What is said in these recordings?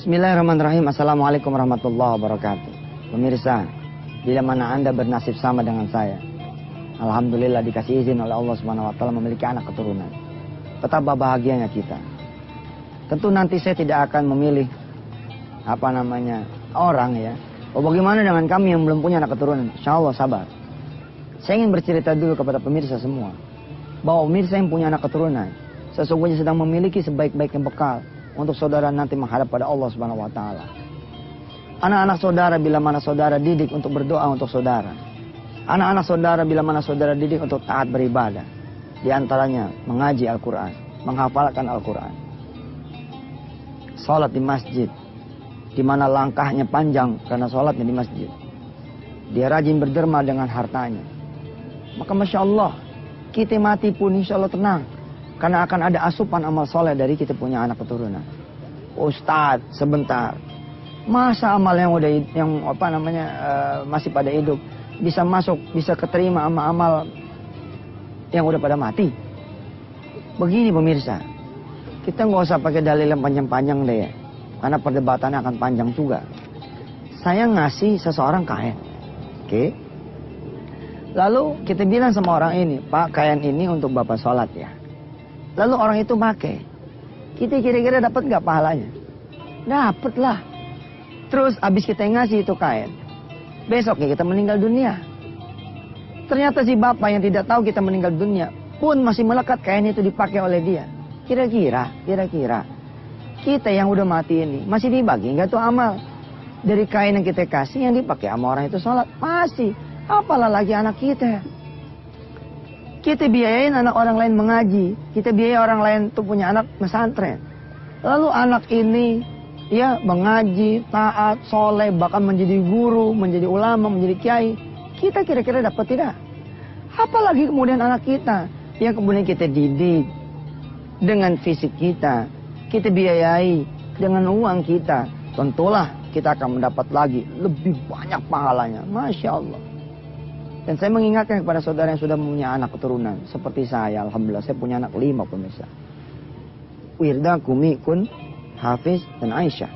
Bismillahirrahmanirrahim. Assalamualaikum warahmatullahi wabarakatuh. Pemirsa, bila mana Anda bernasib sama dengan saya, alhamdulillah dikasih izin oleh Allah Subhanahu wa taala memiliki anak keturunan. Betapa bahagianya kita. Tentu nanti saya tidak akan memilih orang ya. Bagaimana dengan kami yang belum punya anak keturunan? Insyaallah sabar. Saya ingin bercerita dulu kepada pemirsa semua bahwa pemirsa yang punya anak keturunan sesungguhnya sedang memiliki sebaik-baiknya bekal untuk saudara nanti menghadap pada Allah Subhanahu wa taala. Anak-anak saudara bila mana saudara didik untuk berdoa untuk saudara. Anak-anak saudara bila mana saudara didik untuk taat beribadah. Di antaranya mengaji Al-Qur'an, menghafalkan Al-Qur'an. Salat di masjid, di mana langkahnya panjang karena salatnya di masjid. Dia rajin berderma dengan hartanya. Maka Masya Allah, kita mati pun insya Allah tenang. Karena akan ada asupan amal soleh dari kita punya anak keturunan. Ustadz, sebentar. Masa amal yang masih pada hidup bisa masuk, bisa keterima amal yang udah pada mati? Begini pemirsa, kita nggak usah pakai dalil yang panjang-panjang deh ya. Karena perdebatannya akan panjang juga. Saya ngasih seseorang kain. Oke? Lalu kita bilang sama orang ini, Pak, kain ini untuk Bapak sholat ya. Lalu orang itu pakai. Kita kira-kira dapat nggak pahalanya? Dapat lah. Terus abis kita ngasih itu kain, besoknya kita meninggal dunia. Ternyata si bapak yang tidak tahu kita meninggal dunia pun masih melekat kain itu dipakai oleh dia. Kira-kira kita yang udah mati ini masih dibagi nggak tuh amal dari kain yang kita kasih yang dipakai sama orang itu sholat? Masih. Apalah lagi anak kita. Kita biayain anak orang lain mengaji. Kita biayai orang lain tuh punya anak pesantren. Lalu anak ini ya mengaji, taat, soleh, bahkan menjadi guru, menjadi ulama, menjadi kiai. Kita kira-kira dapat tidak? Apalagi kemudian anak kita yang kemudian kita didik dengan fisik kita. Kita biayai dengan uang kita. Tentulah kita akan mendapat lagi lebih banyak pahalanya. Masya Allah. Dan saya mengingatkan kepada saudara yang sudah punya anak keturunan. Seperti saya, alhamdulillah saya punya anak 5 pemirsa. Wirda, Kumi, Kun, Hafiz, dan Aisyah.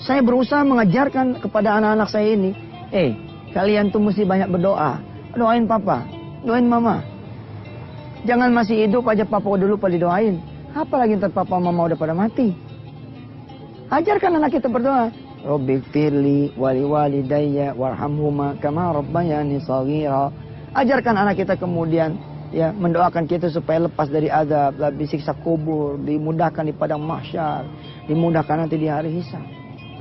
Saya berusaha mengajarkan kepada anak-anak saya ini. Kalian tuh mesti banyak berdoa. Doain papa, doain mama. Jangan masih hidup aja papa dulu pada didoain. Apalagi ntar papa mama udah pada mati. Ajarkan anak kita berdoa. Rabbi firli wali walidayya warhamhuma kama rabbayani shaghira. Ajarkan anak kita kemudian ya mendoakan kita supaya lepas dari azab, dari siksa kubur, dimudahkan di padang mahsyar, dimudahkan nanti di hari hisab.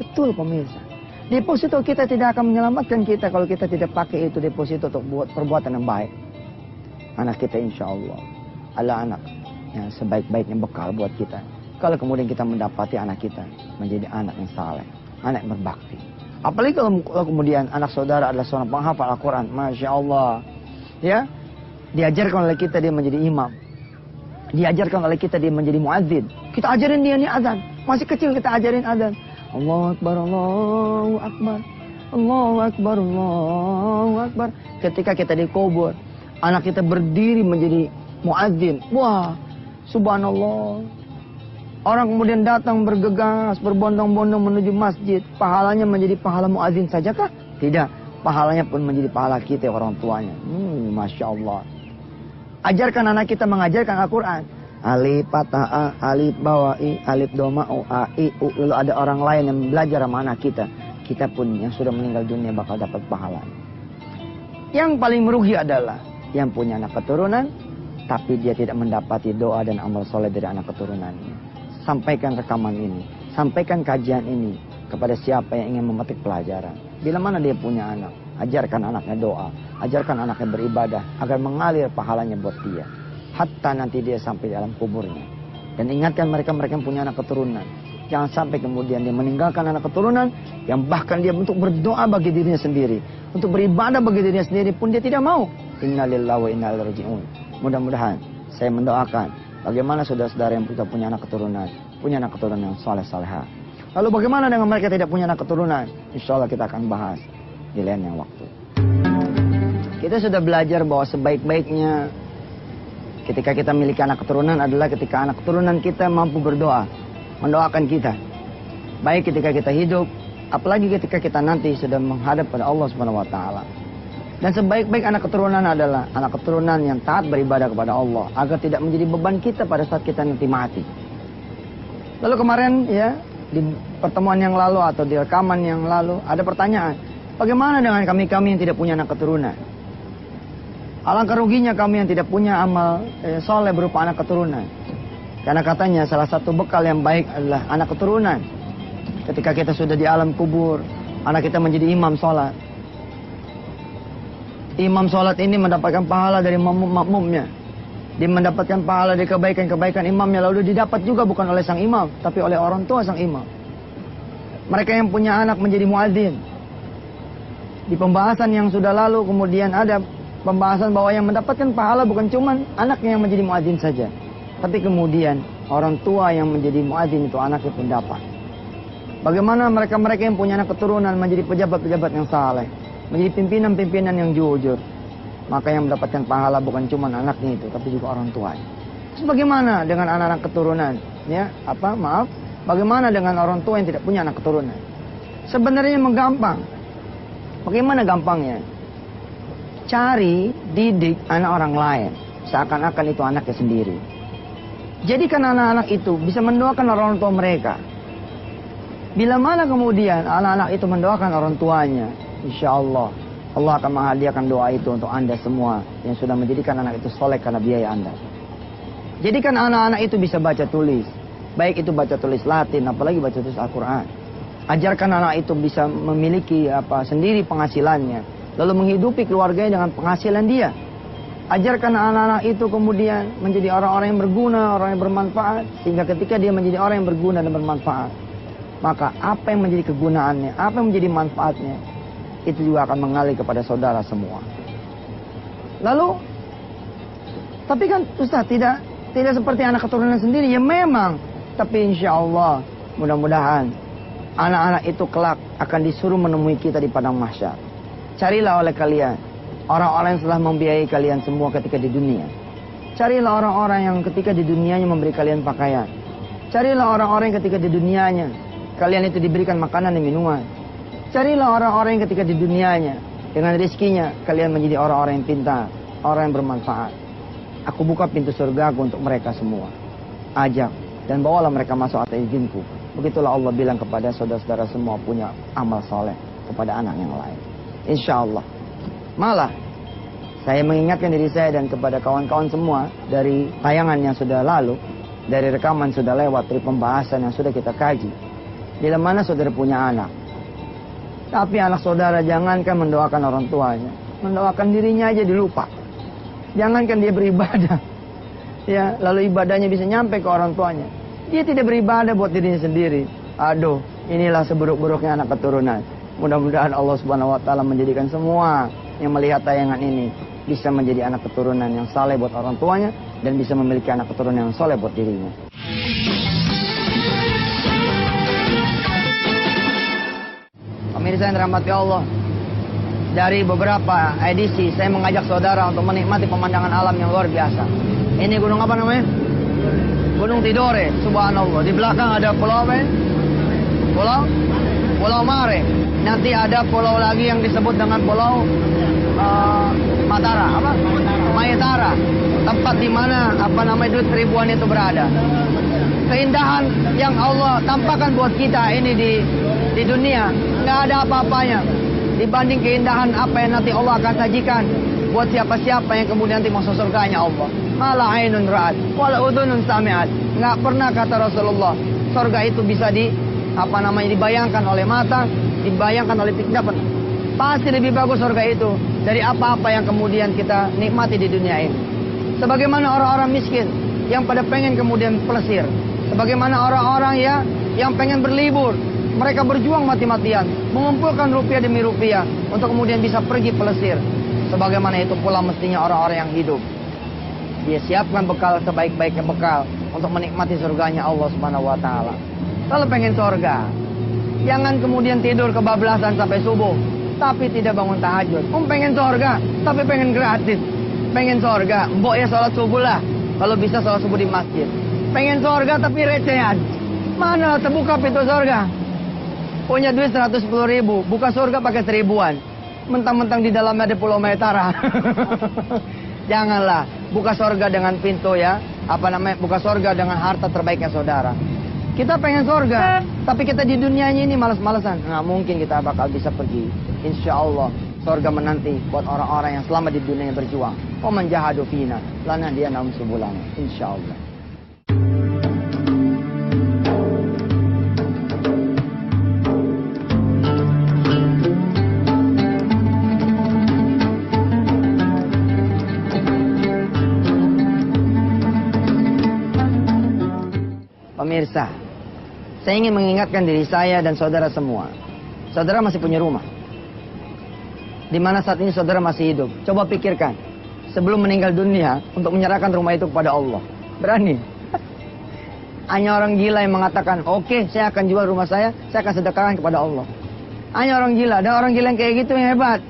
Betul pemirsa. Deposito kita tidak akan menyelamatkan kita kalau kita tidak pakai itu deposito untuk buat perbuatan yang baik. Anak kita insya Allah adalah anak yang sebaik-baiknya bekal buat kita. Kalau kemudian kita mendapati anak kita menjadi anak yang saleh, anak yang berbakti. Apalagi kalau kemudian anak saudara adalah seorang penghafal Al-Quran. Masya Allah. Ya, diajarkan oleh kita dia menjadi imam. Diajarkan oleh kita dia menjadi muadzin. Kita ajarin dia nih azan. Masih kecil kita ajarin azan. Allahu Akbar, Allahu Akbar. Allahu Akbar, Allahu Akbar. Ketika kita dikubur, anak kita berdiri menjadi muadzin. Wah, subhanallah. Orang kemudian datang bergegas, berbondong-bondong menuju masjid. Pahalanya menjadi pahala muadzin sajakah? Tidak. Pahalanya pun menjadi pahala kita orang tuanya. Masya Allah. Ajarkan anak kita mengajarkan Al-Quran. Alif, patah, alif, bawa'i, alif, doma, a, i, u. Lalu ada orang lain yang belajar sama anak kita. Kita pun yang sudah meninggal dunia bakal dapat pahala. Yang paling merugi adalah yang punya anak keturunan, tapi dia tidak mendapati doa dan amal soleh dari anak keturunannya. Sampaikan rekaman ini, sampaikan kajian ini kepada siapa yang ingin memetik pelajaran. Bila mana dia punya anak, ajarkan anaknya doa, ajarkan anaknya beribadah agar mengalir pahalanya buat dia. Hatta nanti dia sampai dalam kuburnya. Dan ingatkan mereka yang punya anak keturunan. Jangan sampai kemudian dia meninggalkan anak keturunan yang bahkan dia untuk berdoa bagi dirinya sendiri, untuk beribadah bagi dirinya sendiri pun dia tidak mau. Innalillahi wa inna ilaihi raji'un. Mudah-mudahan saya mendoakan bagaimana saudara-saudara yang sudah punya anak keturunan yang saleh-salehah. Lalu bagaimana dengan mereka tidak punya anak keturunan? Insya Allah kita akan bahas di lain waktu. Kita sudah belajar bahwa sebaik-baiknya ketika kita memiliki anak keturunan adalah ketika anak keturunan kita mampu berdoa, mendoakan kita. Baik ketika kita hidup, apalagi ketika kita nanti sudah menghadap pada Allah Subhanahu wa taala. Dan sebaik-baik anak keturunan adalah anak keturunan yang taat beribadah kepada Allah agar tidak menjadi beban kita pada saat kita nanti mati. Lalu kemarin ya di pertemuan yang lalu atau di rekaman yang lalu ada pertanyaan, bagaimana dengan kami yang tidak punya anak keturunan? Alangkah ruginya kami yang tidak punya amal soleh berupa anak keturunan. Karena katanya salah satu bekal yang baik adalah anak keturunan. Ketika kita sudah di alam kubur, anak kita menjadi imam sholat. Imam sholat ini mendapatkan pahala dari makmumnya. Dia mendapatkan pahala dari kebaikan-kebaikan imamnya. Lalu didapat juga bukan oleh sang imam, tapi oleh orang tua sang imam. Mereka yang punya anak menjadi muadzin. Di pembahasan yang sudah lalu kemudian ada pembahasan bahwa yang mendapatkan pahala bukan cuma anaknya yang menjadi muadzin saja. Tapi kemudian orang tua yang menjadi muadzin itu anaknya pun dapat. Bagaimana mereka-mereka yang punya anak keturunan menjadi pejabat-pejabat yang saleh, menjadi pimpinan-pimpinan yang jujur. Maka yang mendapatkan pahala bukan cuma anaknya itu, tapi juga orang tuanya. Terus bagaimana dengan anak-anak keturunan? Ya, bagaimana dengan orang tua yang tidak punya anak keturunan? Sebenarnya menggampang. Bagaimana gampangnya? Cari, didik anak orang lain, seakan-akan itu anaknya sendiri. Jadikan anak-anak itu bisa mendoakan orang tua mereka. Bila mana kemudian anak-anak itu mendoakan orang tuanya, insya Allah Allah akan menghadiahkan doa itu untuk Anda semua yang sudah menjadikan anak itu soleh karena biaya Anda. Jadikan anak-anak itu bisa baca tulis. Baik itu baca tulis Latin, apalagi baca tulis Al-Quran. Ajarkan anak itu bisa memiliki sendiri penghasilannya. Lalu menghidupi keluarganya dengan penghasilan dia. Ajarkan anak-anak itu kemudian menjadi orang-orang yang berguna, orang yang bermanfaat. Sehingga ketika dia menjadi orang yang berguna dan bermanfaat, maka apa yang menjadi kegunaannya, apa yang menjadi manfaatnya, itu juga akan mengalir kepada saudara semua. Lalu, tapi kan Ustaz tidak seperti anak keturunan sendiri. Ya memang, tapi insya Allah mudah-mudahan anak-anak itu kelak akan disuruh menemui kita di padang mahsyar. Carilah oleh kalian orang-orang yang telah membiayai kalian semua ketika di dunia. Carilah orang-orang yang ketika di dunianya memberi kalian pakaian. Carilah orang-orang yang ketika di dunianya kalian itu diberikan makanan dan minuman. Carilah orang-orang yang ketika di dunianya dengan rezekinya kalian menjadi orang-orang yang pintar, orang yang bermanfaat. Aku buka pintu surgaku untuk mereka semua. Ajak dan bawalah mereka masuk atas izinku. Begitulah Allah bilang kepada saudara-saudara semua punya amal soleh kepada anak yang lain. Insya Allah. Malah saya mengingatkan diri saya dan kepada kawan-kawan semua dari tayangan yang sudah lalu, dari rekaman sudah lewat, dari pembahasan yang sudah kita kaji. Bila mana saudara punya anak, tapi anak saudara jangankan mendoakan orang tuanya, mendoakan dirinya aja dilupa. Jangankan dia beribadah, ya lalu ibadahnya bisa nyampe ke orang tuanya, dia tidak beribadah buat dirinya sendiri. Aduh, inilah seburuk-buruknya anak keturunan. Mudah-mudahan Allah Subhanahu wa taala menjadikan semua yang melihat tayangan ini bisa menjadi anak keturunan yang saleh buat orang tuanya dan bisa memiliki anak keturunan yang saleh buat dirinya. Pemirsa yang dirahmati Allah, dari beberapa edisi saya mengajak saudara untuk menikmati pemandangan alam yang luar biasa. Ini gunung apa namanya? Gunung Tidore, subhanallah. Di belakang ada pulau apa? Pulau Mare. Nanti ada pulau lagi yang disebut dengan pulau Matara, Mayatara. Tempat di mana duit ribuan itu berada. Keindahan yang Allah tampakkan buat kita ini di dunia nggak ada apa-apanya dibanding keindahan apa yang nanti Allah akan sajikan buat siapa-siapa yang kemudian nanti masuk surganya Allah. Malah ainun ra'at, wala udhunun sami'at. Nggak pernah kata Rasulullah, surga itu bisa dibayangkan oleh mata, dibayangkan oleh pikiran. Pasti lebih bagus surga itu dari apa-apa yang kemudian kita nikmati di dunia ini. Sebagaimana orang-orang miskin yang pada pengen kemudian pelesir, sebagaimana orang-orang yang pengen berlibur, mereka berjuang mati-matian, mengumpulkan rupiah demi rupiah untuk kemudian bisa pergi pelesir. Sebagaimana itu pula mestinya orang-orang yang hidup. Dia siapkan bekal sebaik-baiknya bekal untuk menikmati surganya Allah Subhanahu wa taala. Kalau pengen surga, jangan kemudian tidur kebablasan sampai subuh, tapi tidak bangun tahajud. Pengen surga, tapi pengen gratis. Pengen surga, mbok ya sholat subuh lah. Kalau bisa sholat subuh di masjid. Pengen surga tapi recehan. Mana terbuka pintu surga? Punya duit 110.000, buka surga pakai 1.000-an. Mentang-mentang di dalamnya ada Pulau Mayatara. Janganlah, buka surga dengan pintu ya. Buka surga dengan harta terbaiknya saudara. Kita pengen surga, tapi kita di dunianya ini malas-malasan. Nggak mungkin kita bakal bisa pergi. Insya Allah, surga menanti buat orang-orang yang selama di dunia berjuang. Waman jahadu fina, lana dia naum subulan. Insya Allah. Pemirsa, saya ingin mengingatkan diri saya dan saudara semua. Saudara masih punya rumah. Di mana saat ini saudara masih hidup. Coba pikirkan, sebelum meninggal dunia, untuk menyerahkan rumah itu kepada Allah. Berani? Hanya orang gila yang mengatakan, oke, saya akan jual rumah saya akan sedekahkan kepada Allah. Hanya orang gila, ada orang gila yang kayak gitu yang hebat.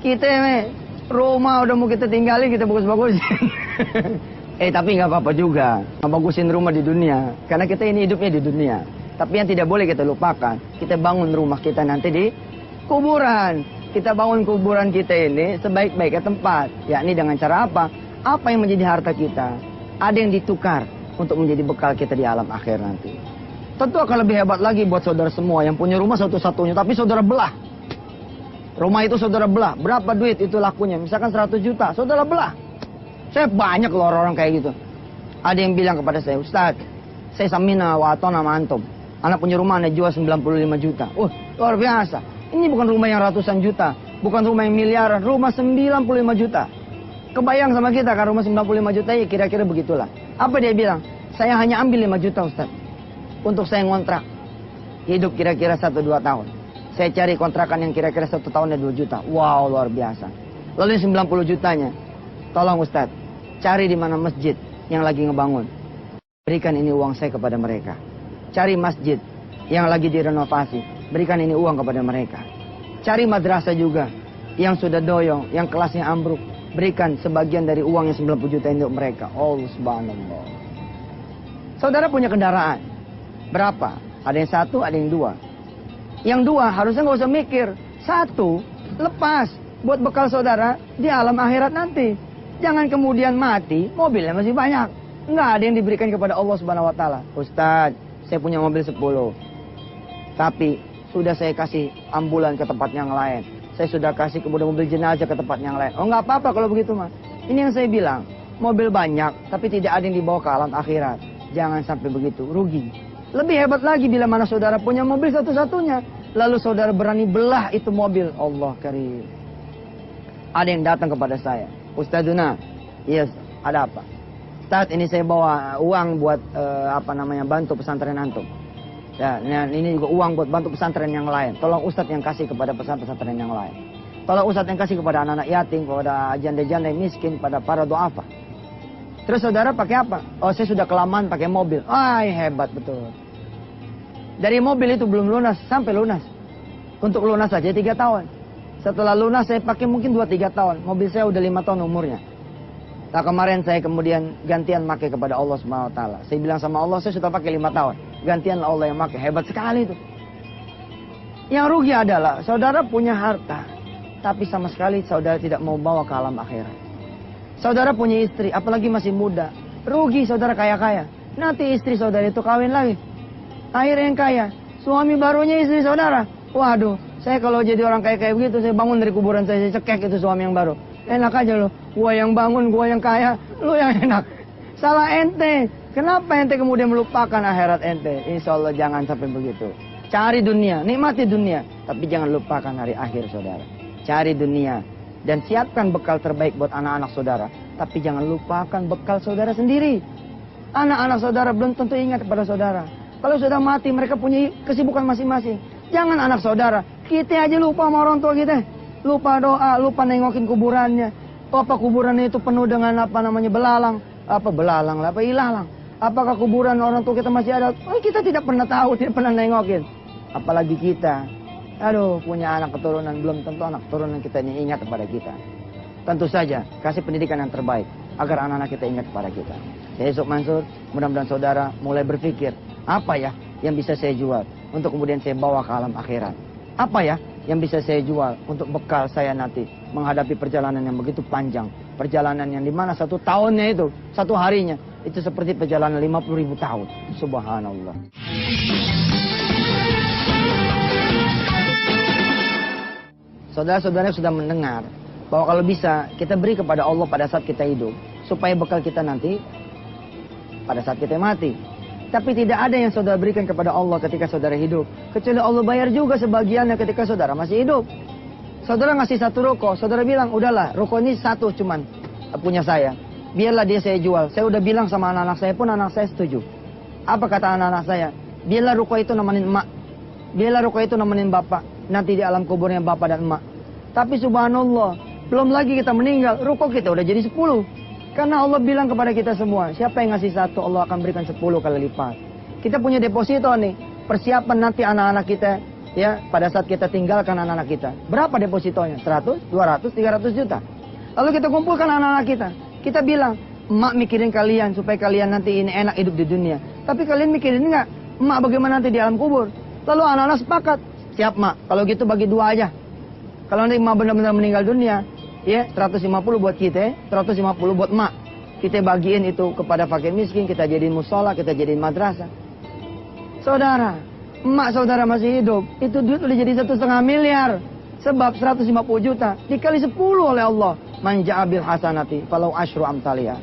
Kita rumah udah mau kita tinggalin, kita bagus-bagusin. Tapi nggak apa-apa juga, bagusin rumah di dunia. Karena kita ini hidupnya di dunia. Tapi yang tidak boleh kita lupakan, kita bangun rumah kita nanti di kuburan. Kita bangun kuburan kita ini sebaik-baiknya tempat. Yakni dengan cara apa? Apa yang menjadi harta kita? Ada yang ditukar untuk menjadi bekal kita di alam akhir nanti. Tentu akan lebih hebat lagi buat saudara semua yang punya rumah satu-satunya. Tapi saudara belah. Rumah itu saudara belah. Berapa duit itu lakunya? Misalkan 100 juta, saudara belah. Saya banyak loh orang-orang kayak gitu. Ada yang bilang kepada saya, Ustaz, saya samina waton sama antum. Anak punya rumah, anak jual 95 juta. Luar biasa. Ini bukan rumah yang ratusan juta. Bukan rumah yang miliaran. Rumah 95 juta. Kebayang sama kita kan rumah 95 juta, ya kira-kira begitulah. Apa dia bilang? Saya hanya ambil 5 juta Ustaz. Untuk saya ngontrak. Hidup kira-kira 1-2 tahun. Saya cari kontrakan yang kira-kira 1 tahunnya 2 juta. Wow, luar biasa. Lalu 90 jutanya. Tolong Ustaz, cari di mana masjid yang lagi ngebangun. Berikan ini uang saya kepada mereka. Cari masjid yang lagi direnovasi. Berikan ini uang kepada mereka. Cari madrasah juga yang sudah doyong, yang kelasnya ambruk. Berikan sebagian dari uang yang 90 juta untuk mereka. Allah subhanallah. Saudara punya kendaraan. Berapa? Ada yang 1, ada yang 2. Yang 2 harusnya nggak usah mikir. 1, lepas. Buat bekal saudara di alam akhirat nanti. Jangan kemudian mati, mobilnya masih banyak. Nggak ada yang diberikan kepada Allah Subhanahu wa Ta'ala. Ustaz, saya punya mobil 10. Tapi sudah saya kasih ambulan ke tempat yang lain. Saya sudah kasih kemudian mobil jenazah ke tempat yang lain. Nggak apa-apa kalau begitu mah. Ini yang saya bilang. Mobil banyak, tapi tidak ada yang dibawa ke alam akhirat. Jangan sampai begitu, rugi. Lebih hebat lagi bila mana saudara punya mobil satu-satunya. Lalu saudara berani belah itu mobil. Allah karim. Ada yang datang kepada saya. Ustadzuna, yes, ada apa? Ustadz, ini saya bawa uang buat bantu pesantren antum. Ya, ini juga uang buat bantu pesantren yang lain. Tolong Ustadz yang kasih kepada pesantren yang lain. Tolong Ustadz yang kasih kepada anak-anak yatim, kepada janda-janda miskin, pada para du'afa. Terus saudara pakai apa? Oh, saya sudah kelamaan pakai mobil. Hebat betul. Dari mobil itu belum lunas sampai lunas. Untuk lunas saja 3 tahun. Setelah lunas saya pakai mungkin 2-3 tahun. Mobil saya udah 5 tahun umurnya. Nah kemarin saya kemudian gantian pakai kepada Allah SWT. Saya bilang sama Allah, saya sudah pakai 5 tahun. Gantian Allah yang pakai. Hebat sekali itu. Yang rugi adalah saudara punya harta. Tapi sama sekali saudara tidak mau bawa ke alam akhirat. Saudara punya istri, apalagi masih muda. Rugi saudara kaya-kaya. Nanti istri saudara itu kawin lagi. Akhirnya yang kaya. Suami barunya istri saudara. Waduh. Saya kalau jadi orang kayak begitu, saya bangun dari kuburan saya cekek itu suami yang baru. Enak aja loh, gua yang bangun, gua yang kaya, lu yang enak. Salah ente. Kenapa ente kemudian melupakan akhirat ente? Insya Allah jangan sampai begitu. Cari dunia, nikmati dunia. Tapi jangan lupakan hari akhir saudara. Cari dunia. Dan siapkan bekal terbaik buat anak-anak saudara. Tapi jangan lupakan bekal saudara sendiri. Anak-anak saudara belum tentu ingat kepada saudara. Kalau sudah mati, mereka punya kesibukan masing-masing. Jangan anak saudara, kita aja lupa sama orang tua kita. Lupa doa, lupa nengokin kuburannya. Apa kuburannya itu penuh dengan belalang. Ilalang. Apakah kuburan orang tua kita masih ada? Kita tidak pernah tahu, tidak pernah nengokin. Apalagi kita. Punya anak keturunan, belum tentu anak keturunan kita ini ingat kepada kita. Tentu saja, kasih pendidikan yang terbaik. Agar anak-anak kita ingat kepada kita. Saya Yusuf Mansur, mudah-mudahan saudara mulai berpikir. Apa ya yang bisa saya jual? untuk kemudian saya bawa ke alam akhirat. Apa ya yang bisa saya jual untuk bekal saya nanti menghadapi perjalanan yang begitu panjang. Perjalanan yang dimana 1 tahunnya itu, 1 harinya, itu seperti perjalanan 50.000 tahun. Subhanallah. Saudara-saudara sudah mendengar bahwa kalau bisa kita beri kepada Allah pada saat kita hidup, supaya bekal kita nanti pada saat kita mati. Tapi tidak ada yang saudara berikan kepada Allah ketika saudara hidup, kecuali Allah bayar juga sebagiannya ketika saudara masih hidup. Saudara ngasih 1 ruko, saudara bilang, udahlah ruko ini 1 cuman punya saya, biarlah dia saya jual. Saya udah bilang sama anak-anak saya pun anak saya setuju. Apa kata anak-anak saya? Biarlah ruko itu nemenin emak, biarlah ruko itu nemenin bapak, nanti di alam kuburnya bapak dan emak. Tapi subhanallah, belum lagi kita meninggal, ruko kita udah jadi 10. Karena Allah bilang kepada kita semua, siapa yang ngasih 1, Allah akan berikan 10 kali lipat. Kita punya deposito nih, persiapan nanti anak-anak kita, ya, pada saat kita tinggalkan anak-anak kita. Berapa depositonya? 100, 200, 300 juta. Lalu kita kumpulkan anak-anak kita. Kita bilang, emak mikirin kalian supaya kalian nanti ini enak hidup di dunia. Tapi kalian mikirin nggak, emak bagaimana nanti di alam kubur? Lalu anak-anak sepakat, siap mak, kalau gitu bagi 2 aja. Kalau nanti emak benar-benar meninggal dunia, ya 150 buat kita, 150 buat emak. Kita bagiin itu kepada fakir miskin, kita jadiin musola, kita jadiin madrasah. Saudara, emak saudara masih hidup, itu duit udah jadi 1,5 miliar. Sebab 150 juta dikali 10 oleh Allah. Man ja'a bil hasanati falau asyru amtalia.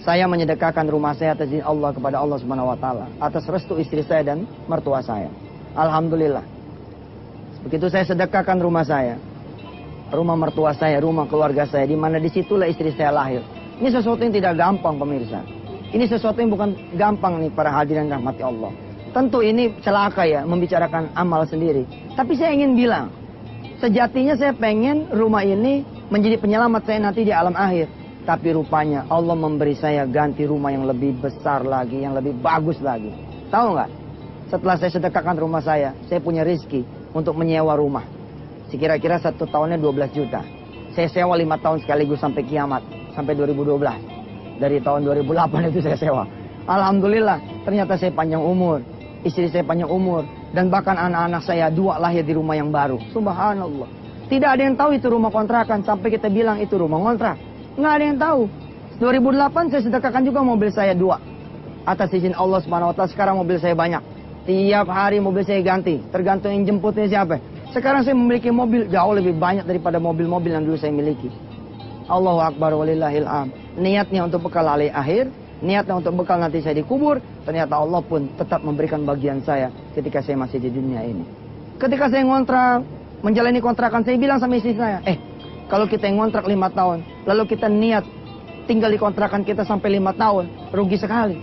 Saya menyedekahkan rumah saya atas izin Allah kepada Allah Subhanahu wa taala, atas restu istri saya dan mertua saya. Alhamdulillah. Begitu saya sedekahkan rumah saya, rumah mertua saya, rumah keluarga saya, di mana disitulah istri saya lahir. Ini sesuatu yang tidak gampang pemirsa. Ini sesuatu yang bukan gampang nih para hadirin rahmati Allah. Tentu ini celaka ya membicarakan amal sendiri. Tapi saya ingin bilang, sejatinya saya pengen rumah ini menjadi penyelamat saya nanti di alam akhir. Tapi rupanya Allah memberi saya ganti rumah yang lebih besar lagi, yang lebih bagus lagi. Tahu nggak? Setelah saya sedekahkan rumah saya punya rezeki untuk menyewa rumah. Kira-kira 1 tahunnya 12 juta. Saya sewa 5 tahun sekaligus sampai kiamat. Sampai 2012. Dari tahun 2008 itu saya sewa. Alhamdulillah, ternyata saya panjang umur. Istri saya panjang umur. Dan bahkan anak-anak saya 2 lahir di rumah yang baru. Subhanallah. Tidak ada yang tahu itu rumah kontrakan. Sampai kita bilang itu rumah kontrak. Nggak ada yang tahu. 2008 saya sedekahkan juga mobil saya 2. Atas izin Allah Subhanahu wa taala sekarang mobil saya banyak. Tiap hari mobil saya ganti. Tergantung yang jemputnya siapa. Sekarang saya memiliki mobil jauh lebih banyak daripada mobil-mobil yang dulu saya miliki. Allahu Akbar walillahil am. Niatnya untuk bekal akhir, niatnya untuk bekal nanti saya dikubur, ternyata Allah pun tetap memberikan bagian saya ketika saya masih di dunia ini. Ketika saya ngontrak, menjalani kontrakan, saya bilang sama istri saya, kalau kita ngontrak 5 tahun, lalu kita niat tinggal di kontrakan kita sampai 5 tahun, rugi sekali.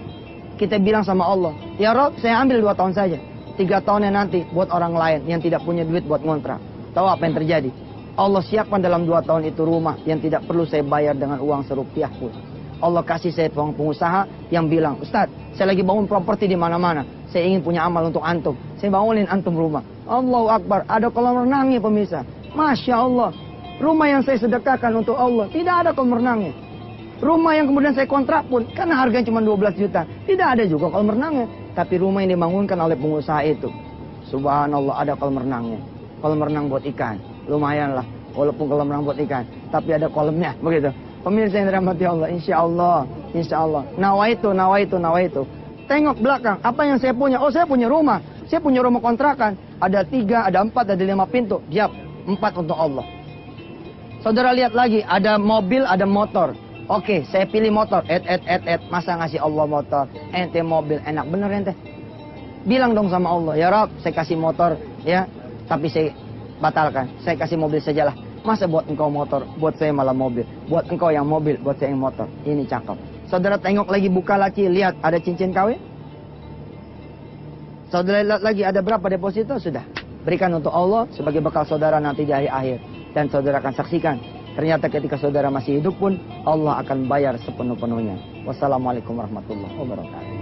Kita bilang sama Allah, ya Rob, saya ambil 2 tahun saja. 3 tahunnya nanti buat orang lain yang tidak punya duit buat ngontrak. Tahu apa yang terjadi? Allah siapkan dalam 2 tahun itu rumah yang tidak perlu saya bayar dengan uang serupiah pun. Allah kasih saya pengusaha yang bilang, Ustadz, saya lagi bangun properti di mana-mana. Saya ingin punya amal untuk antum. Saya bangunin antum rumah. Allahu Akbar, ada kolam renangnya pemirsa. Masya Allah. Rumah yang saya sedekahkan untuk Allah, tidak ada kolam renangnya. Rumah yang kemudian saya kontrak pun, karena harganya cuma 12 juta. Tidak ada juga kolam renangnya. Tapi rumah yang dibangunkan oleh pengusaha itu, subhanallah, ada kolam renangnya. Kolam renang buat ikan, lumayan lah. Walaupun kolam renang buat ikan, tapi ada kolamnya, begitu. Pemirsa yang dirahmati Allah, insya Allah. Nawaitu. Tengok belakang, apa yang saya punya? Oh, saya punya rumah. Saya punya rumah kontrakan. Ada 3, ada 4, ada 5 pintu. Siap, 4 untuk Allah. Saudara lihat lagi, ada mobil, ada motor. Oke, saya pilih motor. Masa ngasih Allah motor? Ente mobil, enak bener ente. Bilang dong sama Allah, ya Rob, saya kasih motor, ya, tapi saya batalkan. Saya kasih mobil sajalah. Masa buat engkau motor, buat saya malah mobil. Buat engkau yang mobil, buat saya yang motor. Ini cakep. Saudara tengok lagi, buka laci, lihat ada cincin kawin. Saudara lihat lagi, ada berapa deposito? Sudah. Berikan untuk Allah sebagai bekal saudara nanti di hari akhir. Dan saudara akan saksikan, ternyata ketika saudara masih hidup pun, Allah akan bayar sepenuh-penuhnya. Wassalamualaikum warahmatullahi wabarakatuh.